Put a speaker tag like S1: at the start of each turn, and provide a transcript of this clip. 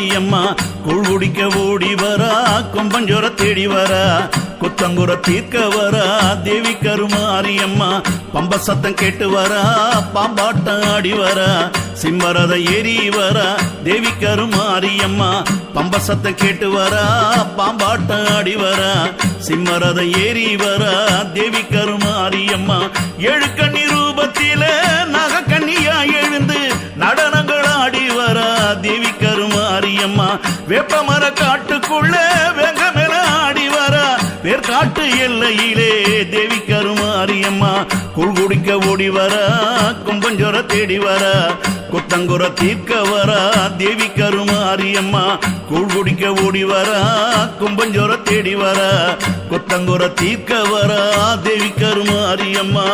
S1: கருமாரியம்மா கூழ் குடிக்க ஓடி வரா கொம்பஞ்சோர தேடி வரா குத்தங்குற தீர்க்க வரா தேவி கருமாரியம்மா பம்ப சத்தம் கேட்டு வரா பாம்பாட்டம் ஆடி வரா சிம்மரத ஏறி வரா தேவி கருமாரியம்மா பம்ப சத்தம் கேட்டு வரா பாம்பாட்டம் ஆடி வரா சிம்மரத ஏறி வரா தேவி கருமாரியம்மா ஏழு கண்ணி ரூபத்தில நக கண்ணியா எழுந்து நடனங்கள் ஆடி வரா தேவி கருமாரியம்மா வேப்பமர காட்டுக்குள்ள வெங்க மேல ஆடி வரா வேர்காட்டு எல்லையிலே தேவி கருமாரியம்மா கூழ் குடிக்க ஓடி வரா கொம்பஞ்சோர தேடி வரா குத்தங்குற தீர்க்க வரா தேவி கருமாரியம்மா கூழ் குடிக்க ஓடி வரா கொம்பஞ்சோர தேடி வரா குத்தங்குற தீர்க்க வரா தேவி கருமாரியம்மா